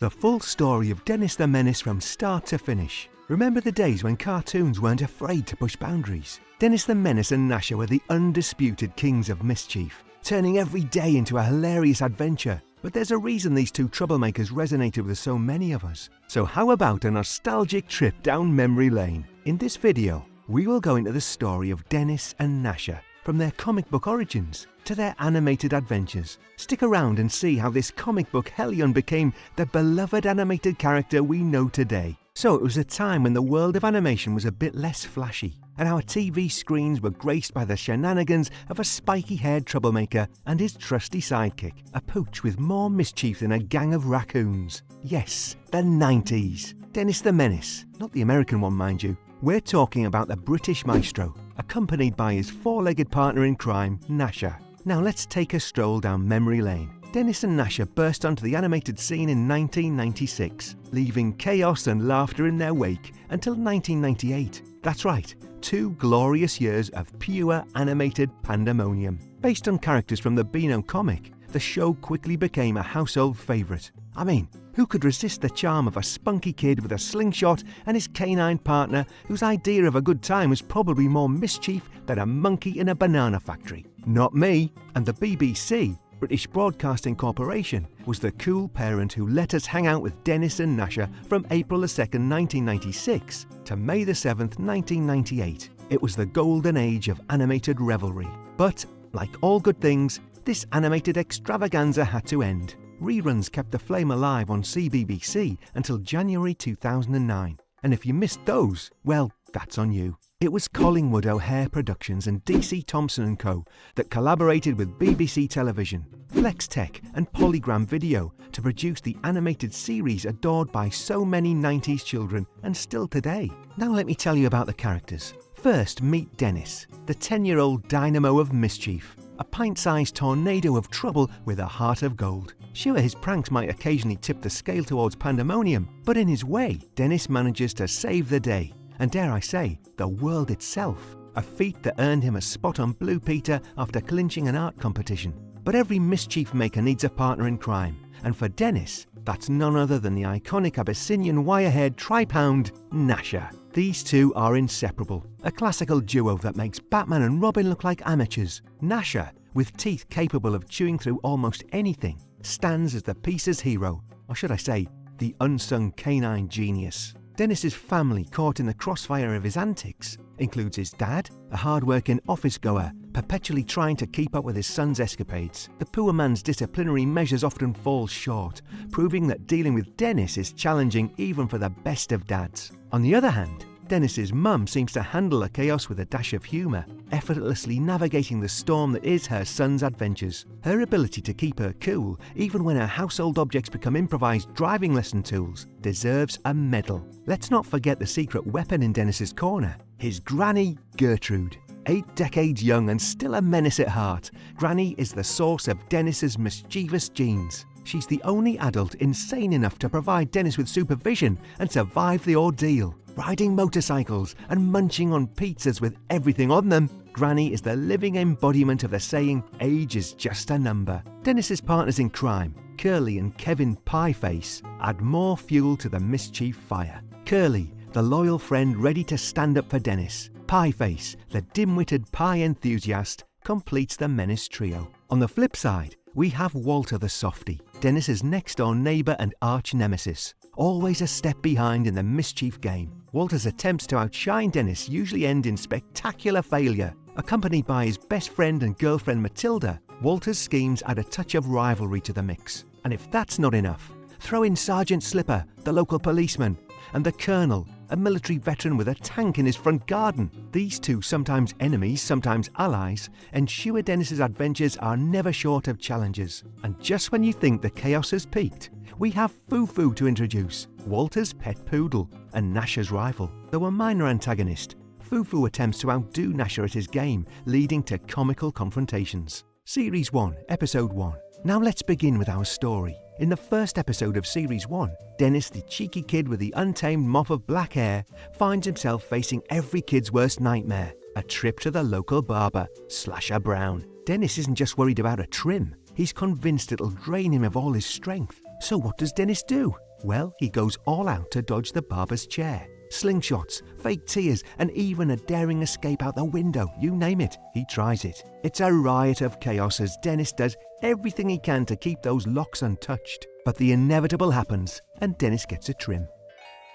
The full story of Dennis the Menace from start to finish. Remember the days when cartoons weren't afraid to push boundaries? Dennis the Menace and Gnasher were the undisputed kings of mischief, turning every day into a hilarious adventure. But there's a reason these two troublemakers resonated with so many of us. So how about a nostalgic trip down memory lane? In this video, we will go into the story of Dennis and Gnasher, from their comic book origins to their animated adventures. Stick around and see how this comic book hellion became the beloved animated character we know today. So it was a time when the world of animation was a bit less flashy, and our TV screens were graced by the shenanigans of a spiky-haired troublemaker and his trusty sidekick, a pooch with more mischief than a gang of raccoons. Yes, the 90s. Dennis the Menace, not the American one mind you. We're talking about the British maestro, accompanied by his four-legged partner in crime, Gnasher. Now let's take a stroll down memory lane. Dennis and Gnasher burst onto the animated scene in 1996, leaving chaos and laughter in their wake until 1998. That's right, 2 glorious years of pure animated pandemonium. Based on characters from the Beano comic, the show quickly became a household favourite. I mean, who could resist the charm of a spunky kid with a slingshot and his canine partner whose idea of a good time was probably more mischief than a monkey in a banana factory? Not me. And the BBC, British Broadcasting Corporation, was the cool parent who let us hang out with Dennis and Gnasher from April 2nd, 1996 to May 7th, 1998. It was the golden age of animated revelry. But, like all good things, this animated extravaganza had to end. Reruns kept the flame alive on CBBC until January 2009. And if you missed those, well, that's on you. It was Collingwood O'Hare Productions and DC Thompson & Co. that collaborated with BBC Television, Flex Tech and Polygram Video to produce the animated series adored by so many 90s children and still today. Now let me tell you about the characters. First, meet Dennis, the 10-year-old dynamo of mischief, a pint-sized tornado of trouble with a heart of gold. Sure, his pranks might occasionally tip the scale towards pandemonium, but in his way, Dennis manages to save the day, and dare I say, the world itself. A feat that earned him a spot on Blue Peter after clinching an art competition. But every mischief maker needs a partner in crime, and for Dennis, that's none other than the iconic Abyssinian wire-haired tripound, Gnasher. These two are inseparable, a classical duo that makes Batman and Robin look like amateurs. Gnasher, with teeth capable of chewing through almost anything, stands as the piece's hero, or should I say, the unsung canine genius. Dennis's family, caught in the crossfire of his antics, includes his dad, a hard-working office-goer, perpetually trying to keep up with his son's escapades. The poor man's disciplinary measures often fall short, proving that dealing with Dennis is challenging even for the best of dads. On the other hand, Dennis's mum seems to handle the chaos with a dash of humour, effortlessly navigating the storm that is her son's adventures. Her ability to keep her cool, even when her household objects become improvised driving lesson tools, deserves a medal. Let's not forget the secret weapon in Dennis's corner, his granny, Gertrude. 8 decades young and still a menace at heart, Granny is the source of Dennis's mischievous genes. She's the only adult insane enough to provide Dennis with supervision and survive the ordeal. Riding motorcycles and munching on pizzas with everything on them, Granny is the living embodiment of the saying, age is just a number. Dennis's partners in crime, Curly and Kevin Pieface, add more fuel to the mischief fire. Curly, the loyal friend ready to stand up for Dennis. Pieface, the dim-witted pie enthusiast, completes the menace trio. On the flip side, we have Walter the softie, Dennis's next-door neighbour and arch-nemesis. Always a step behind in the mischief game. Walter's attempts to outshine Dennis usually end in spectacular failure. Accompanied by his best friend and girlfriend Matilda, Walter's schemes add a touch of rivalry to the mix. And if that's not enough, throw in Sergeant Slipper, the local policeman, and the Colonel, a military veteran with a tank in his front garden. These two, sometimes enemies, sometimes allies, ensure Dennis's adventures are never short of challenges. And just when you think the chaos has peaked, we have Foo-Foo to introduce, Walter's pet poodle, and Gnasher's rival. Though a minor antagonist, Foo-Foo attempts to outdo Gnasher at his game, leading to comical confrontations. Series 1, Episode 1. Now let's begin with our story. In the first episode of Series 1, Dennis, the cheeky kid with the untamed mop of black hair, finds himself facing every kid's worst nightmare, a trip to the local barber, Slasher Brown. Dennis isn't just worried about a trim, he's convinced it'll drain him of all his strength. So what does Dennis do? Well, he goes all out to dodge the barber's chair. Slingshots, fake tears, and even a daring escape out the window, you name it, he tries it. It's a riot of chaos as Dennis does everything he can to keep those locks untouched. But the inevitable happens, and Dennis gets a trim.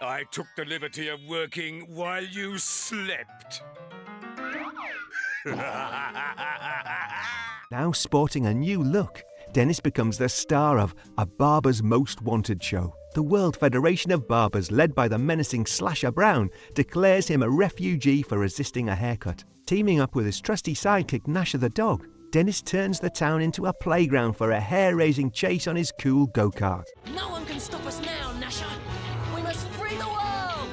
I took the liberty of working while you slept. Now sporting a new look, Dennis becomes the star of A Barber's Most Wanted show. The World Federation of Barbers, led by the menacing Slasher Brown, declares him a refugee for resisting a haircut. Teaming up with his trusty sidekick Gnasher the dog, Dennis turns the town into a playground for a hair-raising chase on his cool go-kart. No one can stop us now, Gnasher. We must free the world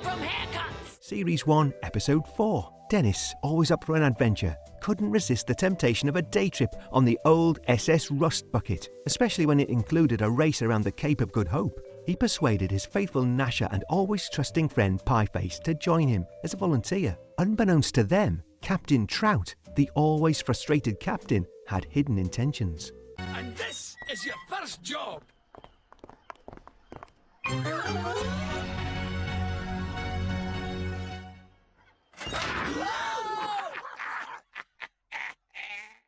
from haircuts. Series 1, Episode 4. Dennis, always up for an adventure, couldn't resist the temptation of a day trip on the old SS Rust Bucket, especially when it included a race around the Cape of Good Hope. He persuaded his faithful Gnasher and always trusting friend Pieface to join him as a volunteer. Unbeknownst to them, Captain Trout, the always frustrated captain, had hidden intentions. And this is your first job.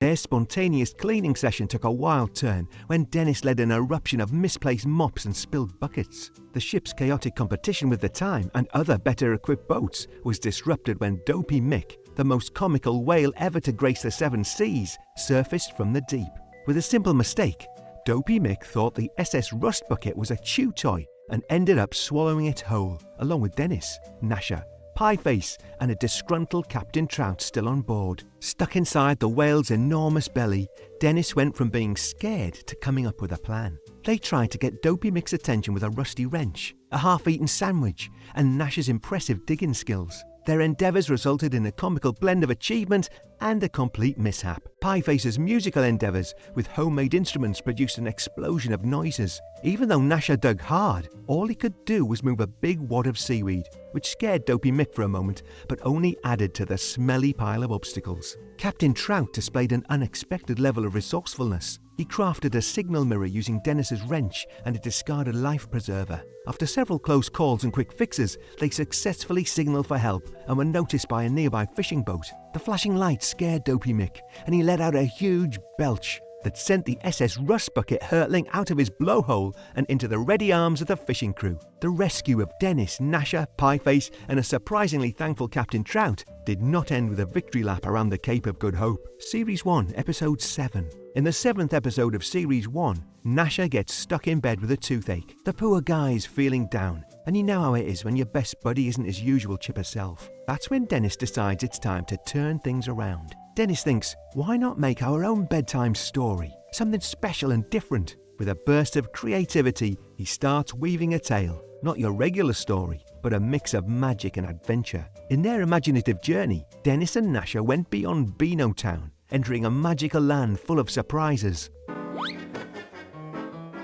Their spontaneous cleaning session took a wild turn when Dennis led an eruption of misplaced mops and spilled buckets. The ship's chaotic competition with the Time and other better-equipped boats was disrupted when Dopey Mick, the most comical whale ever to grace the seven seas, surfaced from the deep. With a simple mistake, Dopey Mick thought the SS Rust Bucket was a chew toy and ended up swallowing it whole, along with Dennis, Gnasher, Pieface, and a disgruntled Captain Trout still on board. Stuck inside the whale's enormous belly, Dennis went from being scared to coming up with a plan. They tried to get Dopey Mick's attention with a rusty wrench, a half-eaten sandwich, and Gnasher's impressive digging skills. Their endeavours resulted in a comical blend of achievement and a complete mishap. Pieface's musical endeavours with homemade instruments produced an explosion of noises. Even though Gnasher dug hard, all he could do was move a big wad of seaweed, which scared Dopey Mick for a moment, but only added to the smelly pile of obstacles. Captain Trout displayed an unexpected level of resourcefulness. He crafted a signal mirror using Dennis's wrench and a discarded life preserver. After several close calls and quick fixes, they successfully signaled for help and were noticed by a nearby fishing boat. The flashing lights scared Dopey Mick, and he let out a huge belch that sent the SS Rust Bucket hurtling out of his blowhole and into the ready arms of the fishing crew. The rescue of Dennis, Gnasher, Pieface, and a surprisingly thankful Captain Trout did not end with a victory lap around the Cape of Good Hope. Series 1, Episode 7. In the 7th episode of Series 1, Gnasher gets stuck in bed with a toothache. The poor guy's feeling down, and you know how it is when your best buddy isn't his usual chipper self. That's when Dennis decides it's time to turn things around. Dennis thinks, why not make our own bedtime story? Something special and different. With a burst of creativity, he starts weaving a tale. Not your regular story, but a mix of magic and adventure. In their imaginative journey, Dennis and Gnasher went beyond Beano Town, entering a magical land full of surprises.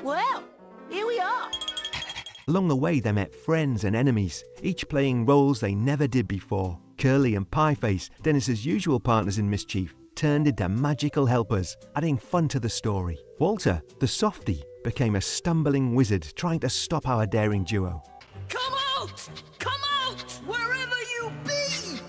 Well, here we are. Along the way, they met friends and enemies, each playing roles they never did before. Curly and Pieface, Dennis's usual partners in mischief, turned into magical helpers, adding fun to the story. Walter, the softie, became a stumbling wizard trying to stop our daring duo. Come out! Come out! Wherever you be!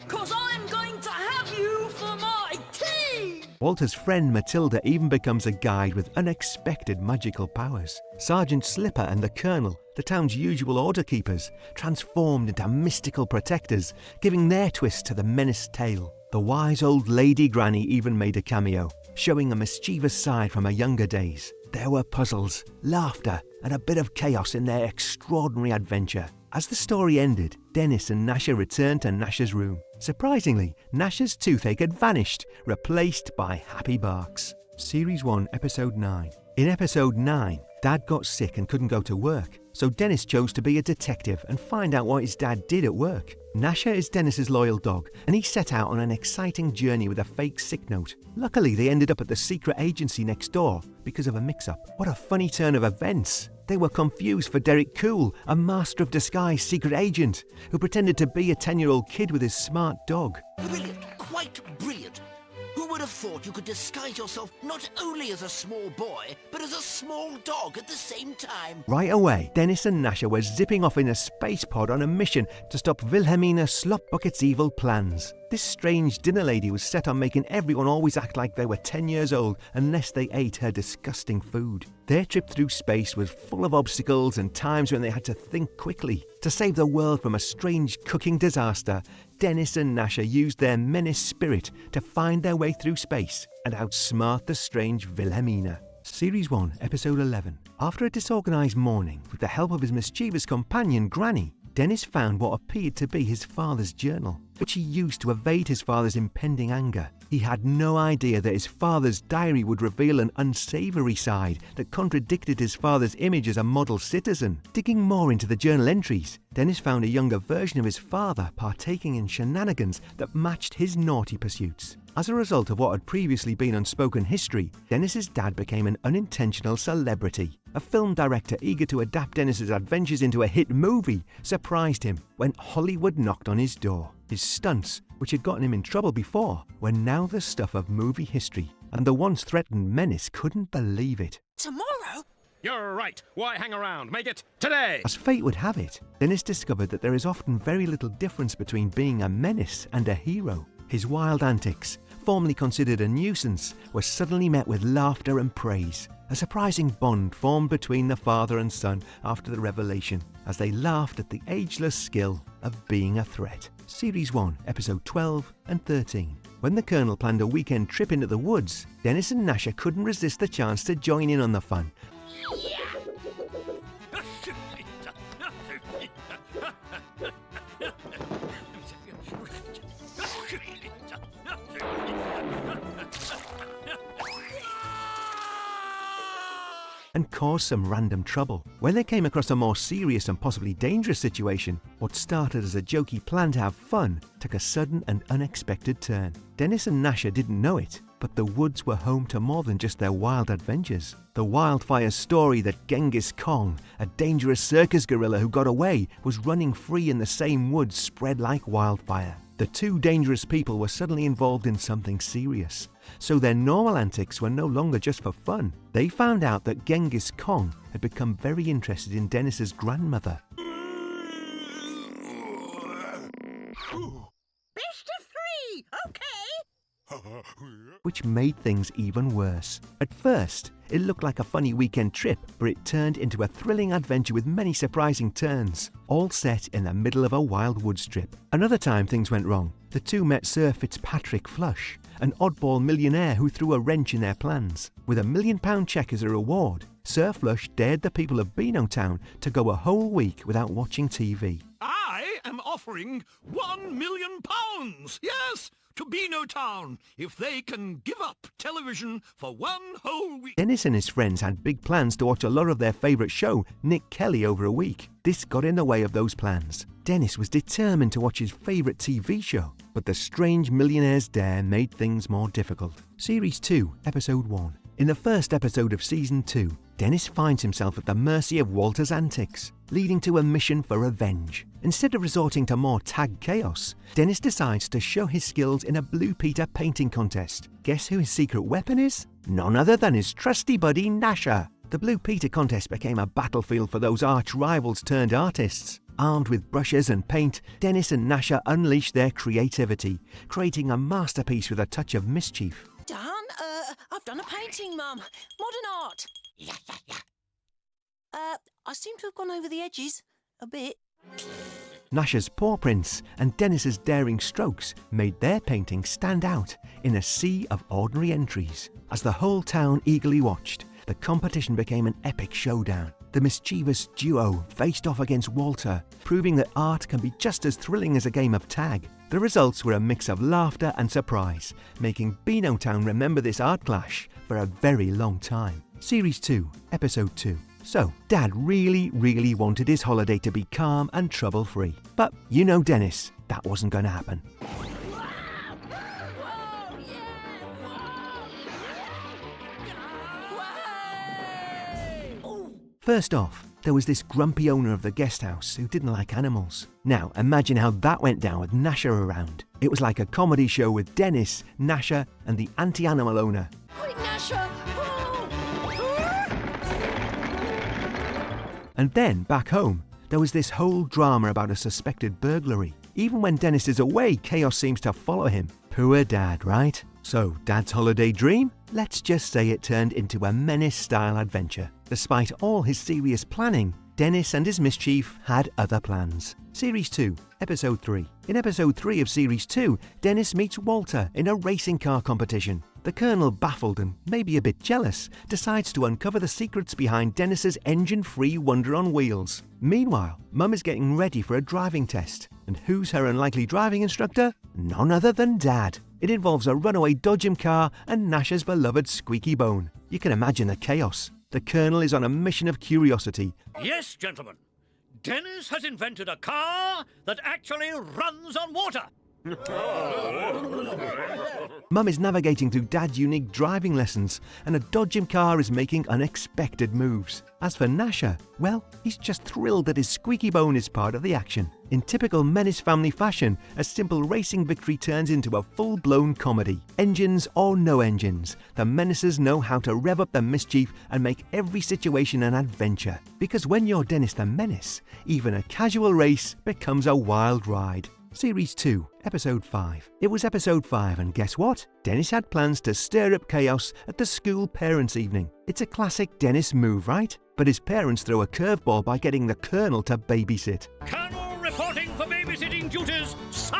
'Cause I'm going to have you for my tea! Walter's friend Matilda even becomes a guide with unexpected magical powers. Sergeant Slipper and the Colonel, the town's usual order keepers, transformed into mystical protectors, giving their twist to the Menace tale. The wise old lady granny even made a cameo, showing a mischievous side from her younger days. There were puzzles, laughter, and a bit of chaos in their extraordinary adventure. As the story ended, Dennis and Gnasher returned to Gnasher's room. Surprisingly, Gnasher's toothache had vanished, replaced by happy barks. Series 1, Episode 9. In Episode 9, Dad got sick and couldn't go to work, so Dennis chose to be a detective and find out what his dad did at work. Gnasher is Dennis's loyal dog, and he set out on an exciting journey with a fake sick note. Luckily, they ended up at the secret agency next door because of a mix-up. What a funny turn of events! They were confused for Derek Cool, a master of disguise secret agent, who pretended to be a 10-year-old kid with his smart dog. Brilliant, quite brilliant. Who would have thought you could disguise yourself not only as a small boy, but as a small dog at the same time? Right away, Dennis and Gnasher were zipping off in a space pod on a mission to stop Wilhelmina Slopbucket's evil plans. This strange dinner lady was set on making everyone always act like they were 10 years old unless they ate her disgusting food. Their trip through space was full of obstacles and times when they had to think quickly. To save the world from a strange cooking disaster, Dennis and Gnasher used their menace spirit to find their way through space and outsmart the strange Wilhelmina. Series 1, Episode 11. After a disorganised morning, with the help of his mischievous companion Granny, Dennis found what appeared to be his father's journal, which he used to evade his father's impending anger. He had no idea that his father's diary would reveal an unsavoury side that contradicted his father's image as a model citizen. Digging more into the journal entries, Dennis found a younger version of his father partaking in shenanigans that matched his naughty pursuits. As a result of what had previously been unspoken history, Dennis's dad became an unintentional celebrity. A film director eager to adapt Dennis's adventures into a hit movie surprised him when Hollywood knocked on his door. His stunts, which had gotten him in trouble before, were now the stuff of movie history, and the once threatened Menace couldn't believe it. Tomorrow? You're right. Why hang around? Make it today! As fate would have it, Dennis discovered that there is often very little difference between being a menace and a hero. His wild antics, formerly considered a nuisance, were suddenly met with laughter and praise. A surprising bond formed between the father and son after the revelation, as they laughed at the ageless skill of being a threat. Series 1, Episode 12 and 13. When the Colonel planned a weekend trip into the woods, Dennis and Gnasher couldn't resist the chance to join in on the fun. And caused some random trouble. When they came across a more serious and possibly dangerous situation, what started as a jokey plan to have fun took a sudden and unexpected turn. Dennis and Gnasher didn't know it, but the woods were home to more than just their wild adventures. The wildfire story that Genghis Khan, a dangerous circus gorilla who got away, was running free in the same woods spread like wildfire. The two dangerous people were suddenly involved in something serious, so their normal antics were no longer just for fun. They found out that Genghis Khan had become very interested in Dennis's grandmother. Best of 3, okay? Which made things even worse. At first, it looked like a funny weekend trip, but it turned into a thrilling adventure with many surprising turns, all set in the middle of a wild woods trip. Another time things went wrong. The two met Sir Fitzpatrick Flush, an oddball millionaire who threw a wrench in their plans. With £1 million check as a reward, Sir Flush dared the people of Beanotown to go a whole week without watching TV. I am offering £1 million, yes, to Beanotown, if they can give up television for one whole week. Dennis and his friends had big plans to watch a lot of their favourite show, Nick Kelly, over a week. This got in the way of those plans. Dennis was determined to watch his favourite TV show, but the strange millionaire's dare made things more difficult. Series 2, Episode 1. In the first episode of Season 2, Dennis finds himself at the mercy of Walter's antics, leading to a mission for revenge. Instead of resorting to more tag chaos, Dennis decides to show his skills in a Blue Peter painting contest. Guess who his secret weapon is? None other than his trusty buddy Gnasher. The Blue Peter contest became a battlefield for those arch-rivals turned artists. Armed with brushes and paint, Dennis and Gnasher unleashed their creativity, creating a masterpiece with a touch of mischief. Done? I've done a painting, Mum. Modern art. I seem to have gone over the edges a bit. Gnasher's paw prints and Dennis's daring strokes made their painting stand out in a sea of ordinary entries. As the whole town eagerly watched, the competition became an epic showdown. The mischievous duo faced off against Walter, proving that art can be just as thrilling as a game of tag. The results were a mix of laughter and surprise, making Beanotown remember this art clash for a very long time. Series 2, Episode 2. So, Dad really wanted his holiday to be calm and trouble-free. But you know Dennis, that wasn't going to happen. First off, there was this grumpy owner of the guest house who didn't like animals. Now, imagine how that went down with Gnasher around. It was like a comedy show with Dennis, Gnasher, and the anti-animal owner. Quick, Gnasher! And then, back home, there was this whole drama about a suspected burglary. Even when Dennis is away, chaos seems to follow him. Poor Dad, right? So, Dad's holiday dream? Let's just say it turned into a Menace-style adventure. Despite all his serious planning, Dennis and his mischief had other plans. Series 2, Episode 3. In Episode 3 of Series 2, Dennis meets Walter in a racing car competition. The Colonel, baffled and maybe a bit jealous, decides to uncover the secrets behind Dennis's engine-free wonder on wheels. Meanwhile, Mum is getting ready for a driving test. And who's her unlikely driving instructor? None other than Dad. It involves a runaway dodgem car and Gnasher's beloved squeaky bone. You can imagine the chaos. The Colonel is on a mission of curiosity. Yes, gentlemen. Dennis has invented a car that actually runs on water. Mum is navigating through Dad's unique driving lessons, and a dodgem car is making unexpected moves. As for Gnasher, well, he's just thrilled that his squeaky bone is part of the action. In typical Menace family fashion, a simple racing victory turns into a full-blown comedy. Engines or no engines, the Menacers know how to rev up the mischief and make every situation an adventure. Because when you're Dennis the Menace, even a casual race becomes a wild ride. Series 2, Episode 5. It was Episode 5, and guess what? Dennis had plans to stir up chaos at the school parents' evening. It's a classic Dennis move, right? But his parents throw a curveball by getting the Colonel to babysit. Colonel reporting for babysitting duties, sir.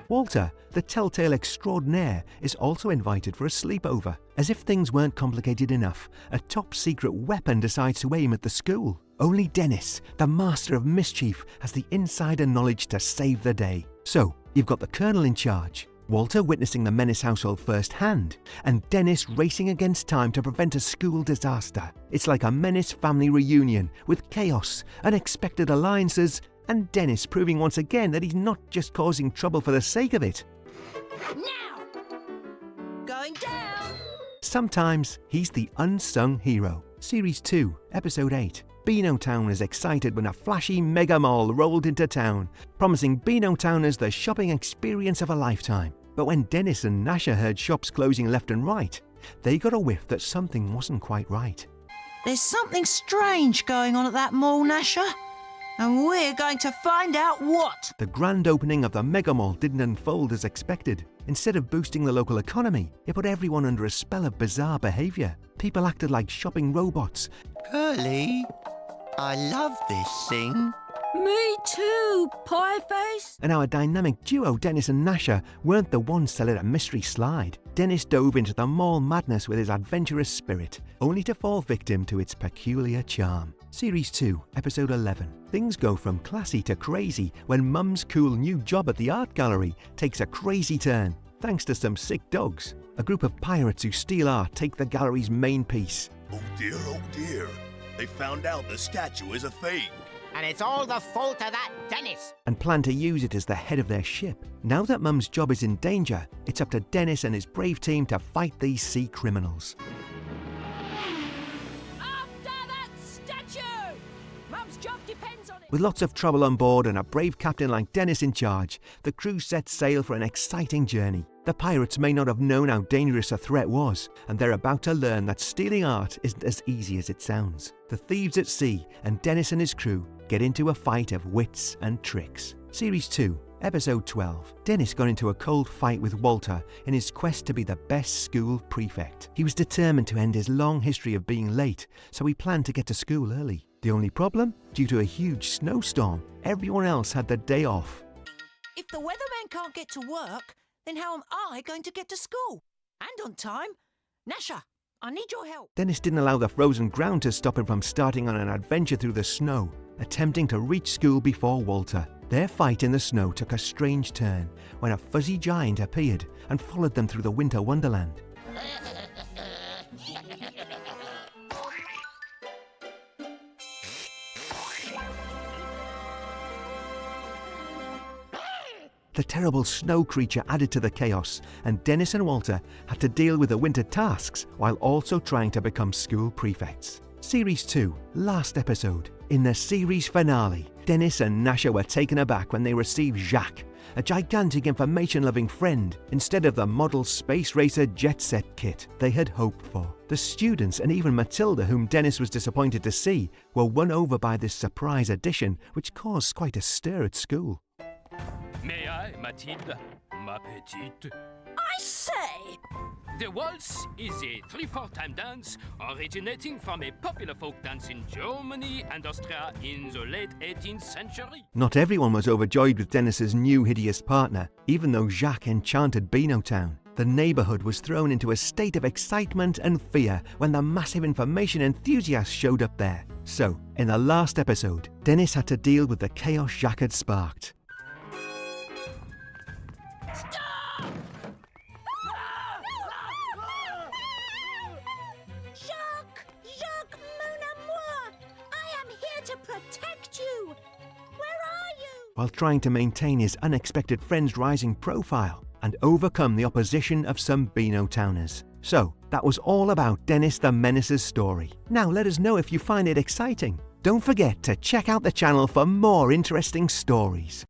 Walter, the telltale extraordinaire, is also invited for a sleepover. As if things weren't complicated enough, a top-secret weapon decides to aim at the school. Only Dennis, the master of mischief, has the insider knowledge to save the day. So, you've got the Colonel in charge, Walter witnessing the Menace household firsthand, and Dennis racing against time to prevent a school disaster. It's like a Menace family reunion, with chaos, unexpected alliances, and Dennis proving once again that he's not just causing trouble for the sake of it. Now! Going down! Sometimes he's the unsung hero. Series 2, Episode 8. Beano Town is excited when a flashy mega mall rolled into town, promising Beano Towners the shopping experience of a lifetime. But when Dennis and Gnasher heard shops closing left and right, they got a whiff that something wasn't quite right. There's something strange going on at that mall, Gnasher. And we're going to find out what. The grand opening of the mega mall didn't unfold as expected. Instead of boosting the local economy, it put everyone under a spell of bizarre behaviour. People acted like shopping robots. Curly, I love this thing. Me too, pie face. And our dynamic duo, Dennis and Gnasher, weren't the ones to let a mystery slide. Dennis dove into the mall madness with his adventurous spirit, only to fall victim to its peculiar charm. Series 2, Episode 11. Things go from classy to crazy when Mum's cool new job at the art gallery takes a crazy turn. Thanks to some sick dogs, a group of pirates who steal art take the gallery's main piece. Oh dear. They found out the statue is a fake. And it's all the fault of that Dennis. And plan to use it as the head of their ship. Now that Mum's job is in danger, it's up to Dennis and his brave team to fight these sea criminals. With lots of trouble on board and a brave captain like Dennis in charge, the crew set sail for an exciting journey. The pirates may not have known how dangerous a threat was, and they're about to learn that stealing art isn't as easy as it sounds. The thieves at sea and Dennis and his crew get into a fight of wits and tricks. Series 2, Episode 12. Dennis got into a cold fight with Walter in his quest to be the best school prefect. He was determined to end his long history of being late, so he planned to get to school early. The only problem? Due to a huge snowstorm, everyone else had the day off. If the weatherman can't get to work, then how am I going to get to school? And on time? Gnasher, I need your help. Dennis didn't allow the frozen ground to stop him from starting on an adventure through the snow, attempting to reach school before Walter. Their fight in the snow took a strange turn when a fuzzy giant appeared and followed them through the winter wonderland. The terrible snow creature added to the chaos, and Dennis and Walter had to deal with the winter tasks while also trying to become school prefects. Series 2, last episode. In the series finale, Dennis and Gnasher were taken aback when they received Jacques, a gigantic information-loving friend, instead of the model space racer jet set kit they had hoped for. The students and even Matilda, whom Dennis was disappointed to see, were won over by this surprise addition, which caused quite a stir at school. May I, Mathilde, ma petite? I say! The waltz is a 3/4 time dance originating from a popular folk dance in Germany and Austria in the late 18th century. Not everyone was overjoyed with Dennis's new hideous partner, even though Jacques enchanted Beano Town. The neighborhood was thrown into a state of excitement and fear when the massive information enthusiasts showed up there. So, in the last episode, Dennis had to deal with the chaos Jacques had sparked. Jacques, mon amour! I am here to protect you! Where are you? While trying to maintain his unexpected friend's rising profile and overcome the opposition of some Beano Towners. So, that was all about Dennis the Menace's story. Now let us know if you find it exciting. Don't forget to check out the channel for more interesting stories.